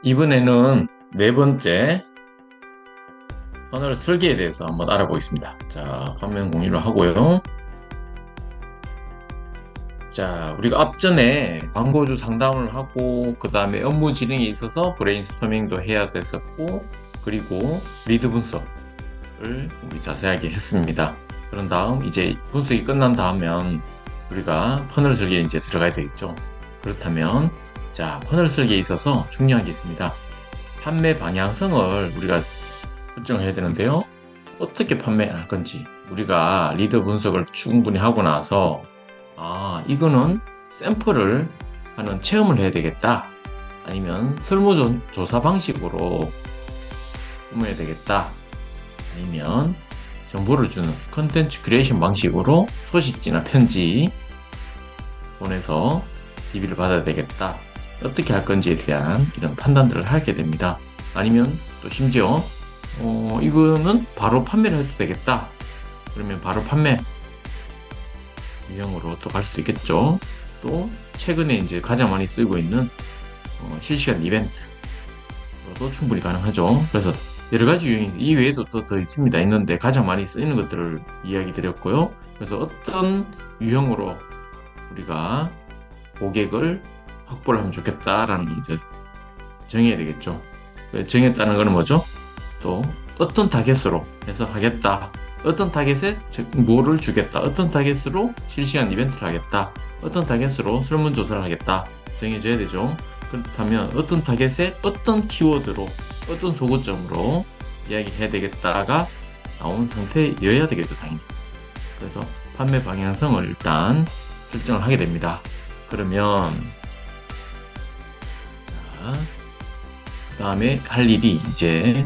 이번에는 네 번째 퍼널 설계에 대해서 한번 알아보겠습니다. 자, 화면 공유를 하고요. 자, 우리가 앞전에 광고주 상담을 하고 그 다음에 업무 진행에 있어서 브레인스토밍도 해야 됐었고, 그리고 리드 분석을 우리 자세하게 했습니다. 그런 다음 이제 분석이 끝난 다음엔 우리가 퍼널 설계에 이제 들어가야 되겠죠. 그렇다면 자, 퍼널 설계에 있어서 중요한 게 있습니다. 판매 방향성을 우리가 설정해야 되는데요. 어떻게 판매할 건지 우리가 리더 분석을 충분히 하고 나서 이거는 샘플을 하는 체험을 해야 되겠다. 아니면 설문조사 방식으로 해야 되겠다. 아니면 정보를 주는 컨텐츠 큐레이션 방식으로 소식지나 편지 보내서 DB를 받아야 되겠다. 어떻게 할 건지에 대한 이런 판단들을 하게 됩니다. 아니면 또 심지어 이거는 바로 판매를 해도 되겠다. 그러면 바로 판매 유형으로 또 갈 수도 있겠죠. 또 최근에 이제 가장 많이 쓰고 있는 실시간 이벤트로도 충분히 가능하죠. 그래서 여러 가지 유형이 이 외에도 또 더 있는데 가장 많이 쓰이는 것들을 이야기 드렸고요. 그래서 어떤 유형으로 우리가 고객을 확보를 하면 좋겠다라는 이제 정해야 되겠죠. 정했다는 것은 뭐죠? 또 어떤 타겟으로 해서 하겠다. 어떤 타겟에 뭐를 주겠다. 어떤 타겟으로 실시간 이벤트를 하겠다. 어떤 타겟으로 설문조사를 하겠다. 정해져야 되죠. 그렇다면 어떤 타겟에 어떤 키워드로 어떤 소구점으로 이야기해야 되겠다가 나온 상태여야 되겠죠. 당연히. 그래서 판매 방향성을 일단 설정을 하게 됩니다. 그러면 그 다음에 할 일이 이제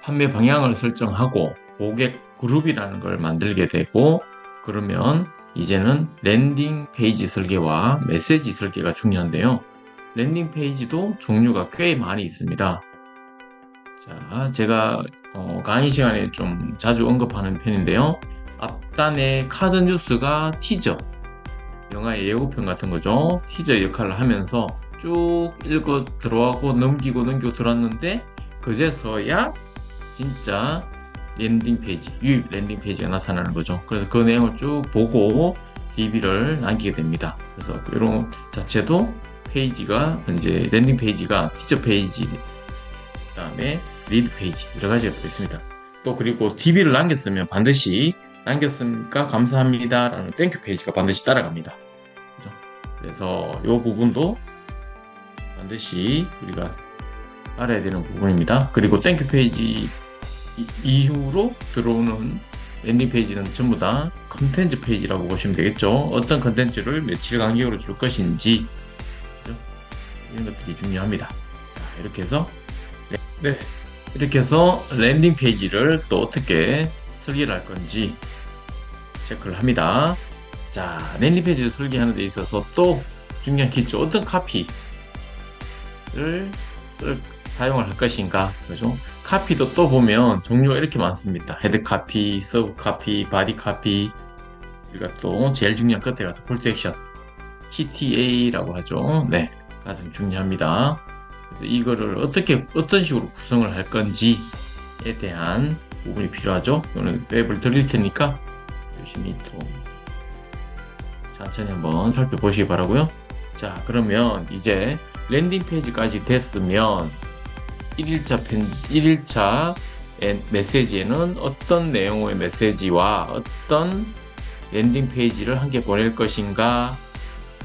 판매 방향을 설정하고 고객 그룹이라는 걸 만들게 되고, 그러면 이제는 랜딩 페이지 설계와 메시지 설계가 중요한데요. 랜딩 페이지도 종류가 꽤 많이 있습니다. 자, 제가 강의 시간에 좀 자주 언급하는 편인데요. 앞단에 카드 뉴스가 티저, 영화의 예고편 같은 거죠. 티저 역할을 하면서 쭉 읽어 들어가고 넘기고 들어왔는데 그제서야 진짜 랜딩 페이지, 유입 랜딩 페이지가 나타나는 거죠. 그래서 그 내용을 쭉 보고 DB를 남기게 됩니다. 그래서 이런 자체도 페이지가 이제 랜딩 페이지가 티저 페이지, 그다음에 리드 페이지 여러 가지가 또 있습니다. 또 그리고 DB를 남겼으면 반드시 남겼으니까 감사합니다 라는 땡큐 페이지가 반드시 따라갑니다. 그죠? 그래서 이 부분도 반드시 우리가 알아야 되는 부분입니다. 그리고 땡큐 페이지 이후로 들어오는 랜딩 페이지는 전부 다 컨텐츠 페이지라고 보시면 되겠죠. 어떤 컨텐츠를 며칠 간격으로 줄 것인지, 그죠? 이런 것들이 중요합니다. 자, 이렇게 해서 랜딩 페이지를 또 어떻게 설계를 할 건지 체크를 합니다. 자, 랜딩 페이지를 설계하는 데 있어서 또 중요한 게 있죠. 어떤 카피를 사용을 할 것인가, 그죠? 카피도 또 보면 종류가 이렇게 많습니다. 헤드 카피, 서브 카피, 바디 카피, 우리가 또 제일 중요한 끝에 가서 콜 투 액션, CTA라고 하죠. 네, 가장 중요합니다. 그래서 이거를 어떤 식으로 구성을 할 건지에 대한 부분이 필요하죠. 오늘 웹을 드릴 테니까 열심히 또 천천히 한번 살펴보시기 바라고요. 자, 그러면 이제 랜딩 페이지까지 됐으면 1일차 메시지에는 어떤 내용의 메시지와 어떤 랜딩 페이지를 함께 보낼 것인가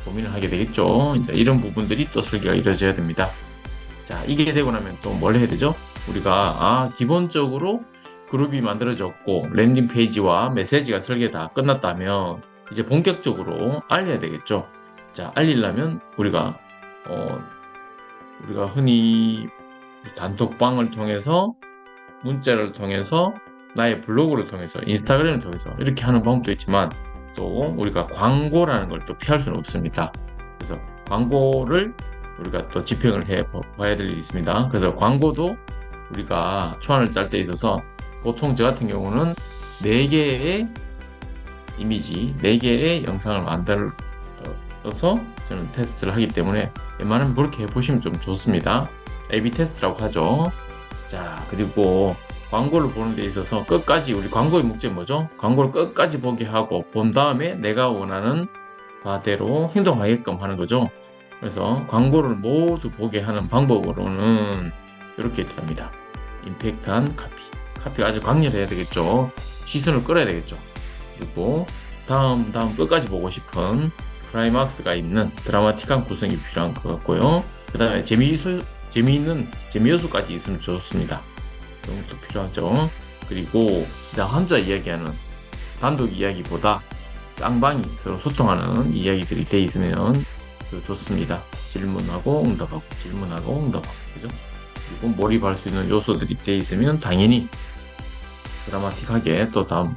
고민을 하게 되겠죠. 이런 부분들이 또 설계가 이루어져야 됩니다. 자, 이게 되고 나면 또 뭘 해야 되죠? 우리가 기본적으로 그룹이 만들어졌고 랜딩 페이지와 메시지가 설계 다 끝났다면 이제 본격적으로 알려야 되겠죠. 자, 알리려면 우리가 흔히 단톡방을 통해서, 문자를 통해서, 나의 블로그를 통해서, 인스타그램을 통해서 이렇게 하는 방법도 있지만 또 우리가 광고라는 걸 또 피할 수는 없습니다. 그래서 광고를 우리가 또 집행을 해 봐야 될 일이 있습니다. 그래서 광고도 우리가 초안을 짤 때 있어서 보통 저 같은 경우는 4개의 이미지, 4개의 영상을 써서 저는 테스트를 하기 때문에 웬만하면 그렇게 해보시면 좀 좋습니다. A/B 테스트라고 하죠. 자, 그리고 광고를 보는 데 있어서 끝까지, 우리 광고의 목적이 뭐죠? 광고를 끝까지 보게 하고 본 다음에 내가 원하는 바대로 행동하게끔 하는 거죠. 그래서 광고를 모두 보게 하는 방법으로는 이렇게 합니다. 임팩트한 카피가 아주 강렬해야 되겠죠. 시선을 끌어야 되겠죠. 그리고 다음 끝까지 보고 싶은 클라이막스가 있는 드라마틱한 구성이 필요한 것 같고요. 그 다음에 재미있는 재미 요소까지 있으면 좋습니다. 그런 것도 필요하죠. 그리고 혼자 이야기하는 단독 이야기보다 쌍방이 서로 소통하는 이야기들이 돼 있으면 좋습니다. 질문하고 응답하고 질문하고 응답하고, 그죠? 그리고 몰입할 수 있는 요소들이 돼 있으면 당연히 드라마틱하게 또 다음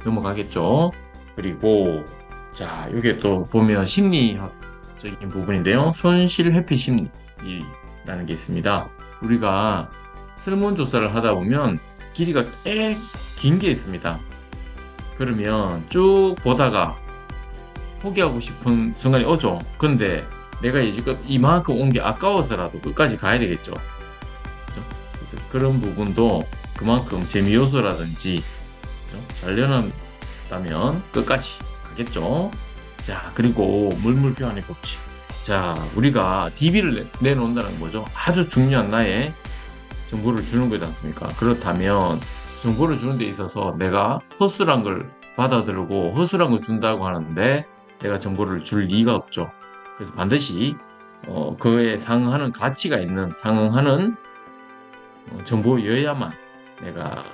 넘어가겠죠. 그리고 자, 이게 또 보면 심리학적인 부분인데요. 손실 회피 심리라는 게 있습니다. 우리가 설문조사를 하다 보면 길이가 꽤 긴 게 있습니다. 그러면 쭉 보다가 포기하고 싶은 순간이 오죠. 근데 내가 지금 이만큼 온 게 아까워서라도 끝까지 가야 되겠죠. 그죠? 그래서 그런 부분도 그만큼 재미 요소라든지 잘려놨다면 끝까지 가겠죠. 자, 그리고 물물교환의 법칙. 자, 우리가 DB를 내놓는다는 건 뭐죠? 아주 중요한 나의 정보를 주는 거지 않습니까? 그렇다면 정보를 주는 데 있어서 내가 허술한 걸 받아들고 허술한 걸 준다고 하는데 내가 정보를 줄 리가 없죠. 그래서 반드시 그에 상응하는 가치가 있는 상응하는 정보여야만 내가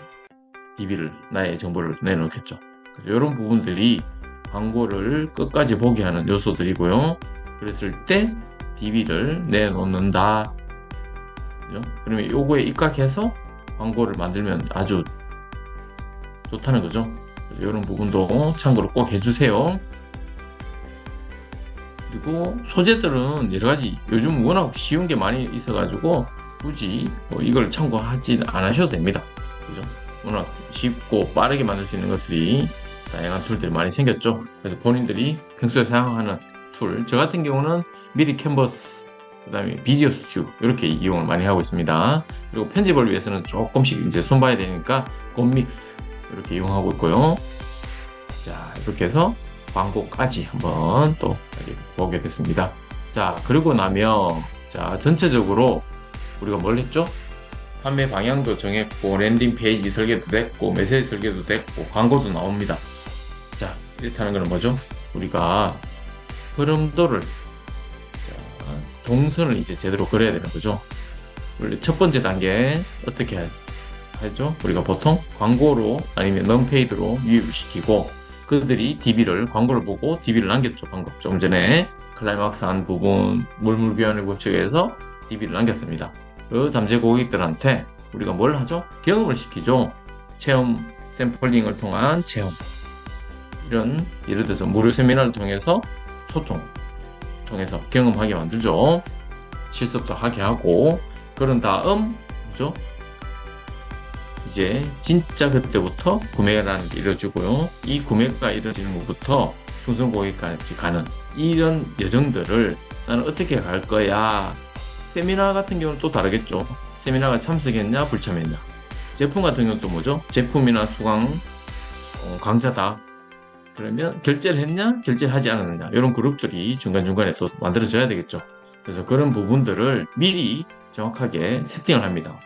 나의 정보를 내놓겠죠. 그래서 이런 부분들이 광고를 끝까지 보게 하는 요소들이고요. 그랬을 때 DB를 내놓는다. 그죠? 그러면 요거에 입각해서 광고를 만들면 아주 좋다는 거죠. 이런 부분도 참고로 꼭 해주세요. 그리고 소재들은 여러 가지 요즘 워낙 쉬운 게 많이 있어가지고 굳이 이걸 참고하지 않으셔도 됩니다. 그죠? 워낙 쉽고 빠르게 만들 수 있는 것들이 다양한 툴들이 많이 생겼죠. 그래서 본인들이 평소에 사용하는 툴, 저 같은 경우는 미리 캔버스, 그 다음에 비디오 스튜 이렇게 이용을 많이 하고 있습니다. 그리고 편집을 위해서는 조금씩 이제 손봐야 되니까 곰믹스 이렇게 이용하고 있고요. 자, 이렇게 해서 광고까지 한번 또 보게 됐습니다. 자, 그리고 나면 자, 전체적으로 우리가 뭘 했죠? 판매 방향도 정했고 랜딩 페이지 설계도 됐고 메시지 설계도 됐고 광고도 나옵니다. 자, 이렇게 하는 거는 뭐죠? 우리가 흐름도를 동선을 이제 제대로 그려야 되는 거죠. 원래 첫 번째 단계 어떻게 하죠? 우리가 보통 광고로 아니면 넌페이드로 유입을 시키고 그들이 광고를 보고 DB를 남겼죠. 방금 좀 전에 클라이막스 한 부분 물물교환의 법칙에서 DB를 남겼습니다. 그 잠재 고객들한테 우리가 뭘 하죠? 경험을 시키죠. 체험 샘플링을 통한 체험, 이런 예를 들어서 무료 세미나를 통해서 통해서 경험하게 만들죠. 실습도 하게 하고 그런 다음 뭐죠? 이제 진짜 그때부터 구매라는 게 이루어지고요. 이 구매가 이루어지는 것부터 충성 고객까지 가는 이런 여정들을 나는 어떻게 갈 거야. 세미나 같은 경우는 또 다르겠죠. 세미나가 참석했냐 불참했냐. 제품 같은 경우는 또 뭐죠? 제품이나 수강 강좌다. 그러면 결제를 했냐 결제를 하지 않았느냐, 이런 그룹들이 중간중간에 또 만들어져야 되겠죠. 그래서 그런 부분들을 미리 정확하게 세팅을 합니다.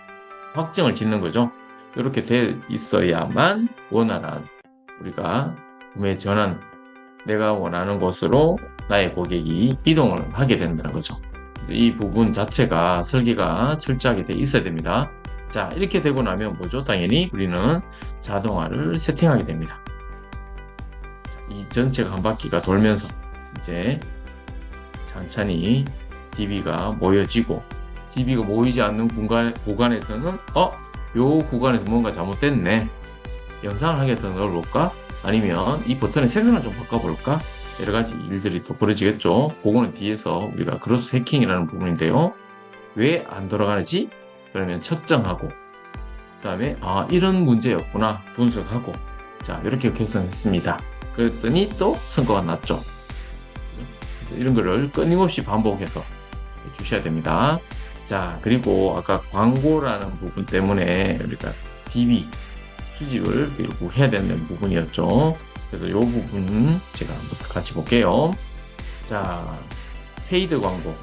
확정을 짓는 거죠. 이렇게 돼 있어야만 원활한 우리가 구매 전환, 내가 원하는 곳으로 나의 고객이 이동을 하게 된다는 거죠. 그래서 이 부분 자체가 설계가 철저하게 돼 있어야 됩니다. 자, 이렇게 되고 나면 뭐죠? 당연히 우리는 자동화를 세팅하게 됩니다. 이 전체가 한 바퀴가 돌면서 이제 천천히 DB가 모여지고, DB가 모이지 않는 구간에서는 요 구간에서 뭔가 잘못됐네, 영상을 한 개 더 넣어볼까? 아니면 이 버튼의 색상을 좀 바꿔볼까? 여러가지 일들이 또 벌어지겠죠. 그거는 뒤에서 우리가 크로스 해킹이라는 부분인데요. 왜 안 돌아가는지 그러면 측정하고, 그 다음에 이런 문제였구나 분석하고, 자, 이렇게 개선했습니다. 그랬더니 또 성과가 났죠. 이런 거를 끊임없이 반복해서 주셔야 됩니다. 자, 그리고 아까 광고라는 부분 때문에 우리가 DB 수집을 결국 해야 되는 부분이었죠. 그래서 이 부분 제가 한번 같이 볼게요. 자, 페이드 광고,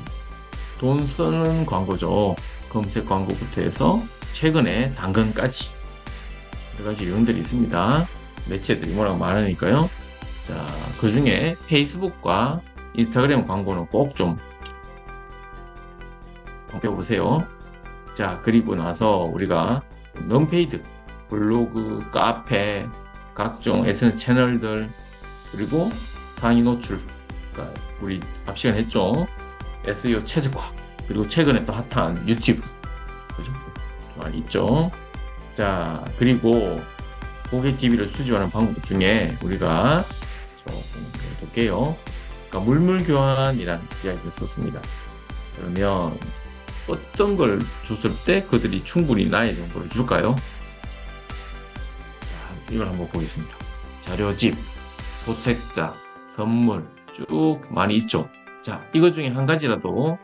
돈 쓰는 광고죠. 검색 광고부터 해서 최근에 당근까지 여러 가지 유형들이 있습니다. 매체들이 워낙 많으니까요. 자, 그 중에 페이스북과 인스타그램 광고는 꼭 좀 보세요. 자, 그리고 나서 우리가 넌페이드, 블로그, 카페, 각종 SNS 채널들, 그리고 상위 노출, 그러니까 우리 앞 시간에 했죠. SEO 최적화, 그리고 최근에 또 핫한 유튜브, 그죠? 많이 있죠. 자, 그리고 고객 DB를 수집하는 방법 중에 우리가 조금 볼게요. 그러니까 물물 교환이라는 이야기를 썼습니다. 그러면 어떤 걸 줬을 때 그들이 충분히 나의 정보를 줄까요? 자, 이걸 한번 보겠습니다. 자료집, 소책자, 선물 쭉 많이 있죠. 자, 이것 중에 한 가지라도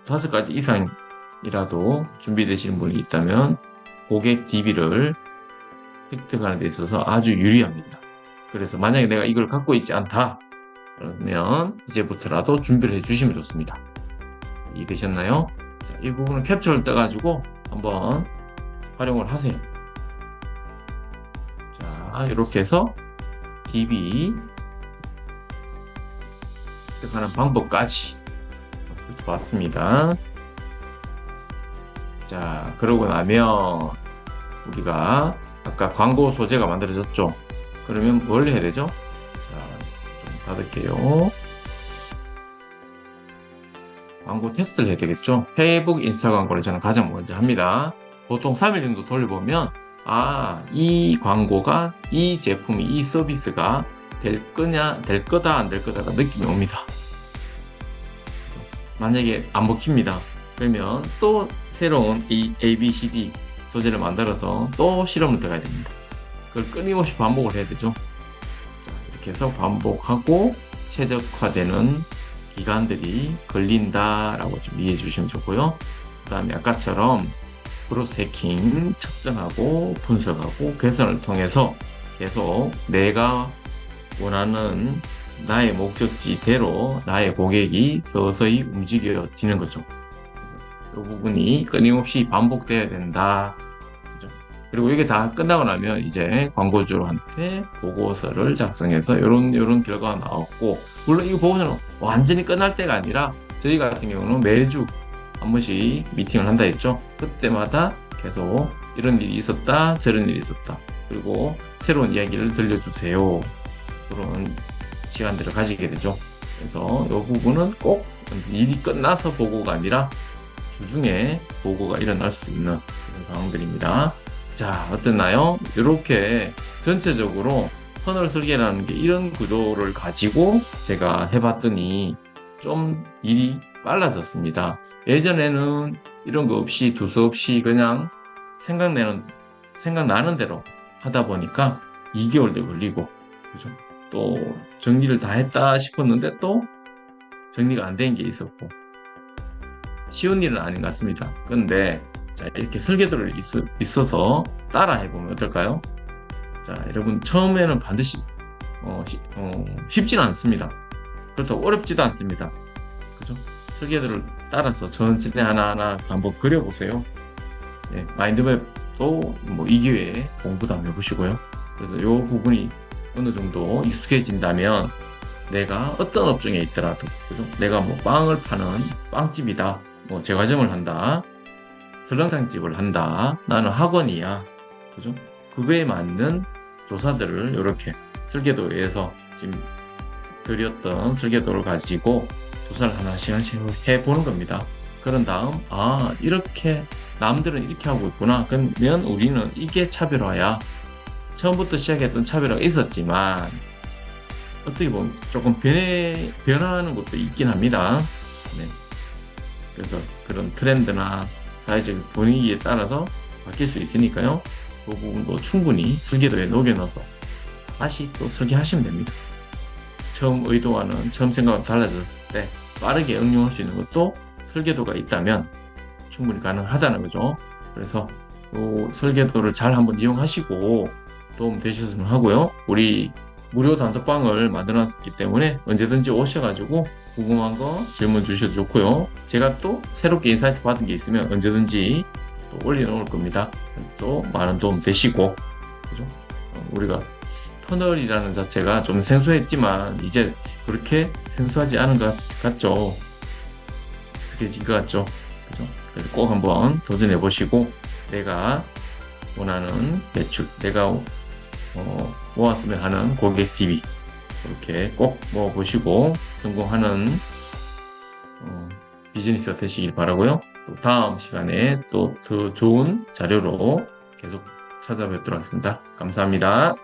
5가지 이상이라도 준비되시는 분이 있다면 고객 DB를 획득하는 데 있어서 아주 유리합니다. 그래서 만약에 내가 이걸 갖고 있지 않다 그러면 이제부터라도 준비를 해주시면 좋습니다. 이해되셨나요? 자, 이 부분은 캡처를 떠가지고 한번 활용을 하세요. 자, 이렇게 해서 DB 획득하는 방법까지 봤습니다. 자, 그러고 나면 우리가 아까 광고 소재가 만들어졌죠. 그러면 뭘 해야 되죠? 자, 좀 닫을게요. 광고 테스트를 해야 되겠죠. 페이북, 인스타 광고를 저는 가장 먼저 합니다. 보통 3일 정도 돌려보면 이 광고가 이 제품이 이 서비스가 될 거다 안 될 거다가 느낌이 옵니다. 만약에 안 먹힙니다. 그러면 또 새로운 이 ABCD 소재를 만들어서 또 실험을 들어가야 됩니다. 그걸 끊임없이 반복을 해야 되죠. 자, 이렇게 해서 반복하고 최적화되는 기간들이 걸린다라고 좀 이해해 주시면 좋고요. 그 다음에 아까처럼 크로스 해킹 측정하고 분석하고 개선을 통해서 계속 내가 원하는 나의 목적지대로 나의 고객이 서서히 움직여지는 거죠. 그래서 이 부분이 끊임없이 반복돼야 된다. 그죠? 그리고 이게 다 끝나고 나면 이제 광고주한테 보고서를 작성해서 이런 결과가 나왔고, 물론 이 보고서는 완전히 끝날 때가 아니라 저희 같은 경우는 매주 한 번씩 미팅을 한다 했죠. 그때마다 계속 이런 일이 있었다, 저런 일이 있었다, 그리고 새로운 이야기를 들려주세요. 그런 시간들을 가지게 되죠. 그래서 이 부분은 꼭 일이 끝나서 보고가 아니라 주중에 보고가 일어날 수도 있는 그런 상황들입니다. 자, 어땠나요? 이렇게 전체적으로 터널 설계라는 게 이런 구조를 가지고 제가 해봤더니 좀 일이 빨라졌습니다. 예전에는 이런 거 없이 두서없이 그냥 생각나는 대로 하다 보니까 2개월도 걸리고, 그죠? 또 정리를 다 했다 싶었는데 또 정리가 안 된 게 있었고, 쉬운 일은 아닌 것 같습니다. 근데 자, 이렇게 설계도를 있어서 따라 해보면 어떨까요? 자, 여러분 처음에는 반드시 쉽지는 않습니다. 그렇다고 어렵지도 않습니다. 그죠? 설계도를 따라서 천천히 하나하나 한번 그려보세요. 네, 마인드맵도 이 기회에 공부도 한번 해보시고요. 그래서 이 부분이 어느 정도 익숙해진다면 내가 어떤 업종에 있더라도, 그죠? 내가 빵을 파는 빵집이다, 제과점을 한다, 설렁탕집을 한다, 나는 학원이야, 그죠? 그거에 맞는 조사들을 이렇게 설계도에서 지금 드렸던 설계도를 가지고 조사를 하나씩 해보는 겁니다. 그런 다음 이렇게 남들은 이렇게 하고 있구나, 그러면 우리는 이게 차별화야. 처음부터 시작했던 차별화가 있었지만 어떻게 보면 조금 변화하는 것도 있긴 합니다. 네. 그래서 그런 트렌드나 사회적 분위기에 따라서 바뀔 수 있으니까요. 그 부분도 충분히 설계도에 녹여넣어서 다시 또 설계하시면 됩니다. 처음 의도와는 처음 생각과 달라졌을 때 빠르게 응용할 수 있는 것도 설계도가 있다면 충분히 가능하다는 거죠. 그래서 이 설계도를 잘 한번 이용하시고 도움 되셨으면 하고요. 우리 무료 단톡방을 만들어놨기 때문에 언제든지 오셔가지고 궁금한 거 질문 주셔도 좋고요. 제가 또 새롭게 인사이트 받은 게 있으면 언제든지 또 올려놓을 겁니다. 또 많은 도움 되시고, 그죠? 우리가 터널이라는 자체가 좀 생소했지만 이제 그렇게 생소하지 않은 것 같죠? 익숙해진 것 같죠? 그죠? 그래서 꼭 한번 도전해 보시고 내가 원하는 매출, 내가 모았으면 하는 고객 DB 이렇게 꼭 모아보시고 성공하는 비즈니스가 되시길 바라고요. 또 다음 시간에 또 더 좋은 자료로 계속 찾아뵙도록 하겠습니다. 감사합니다.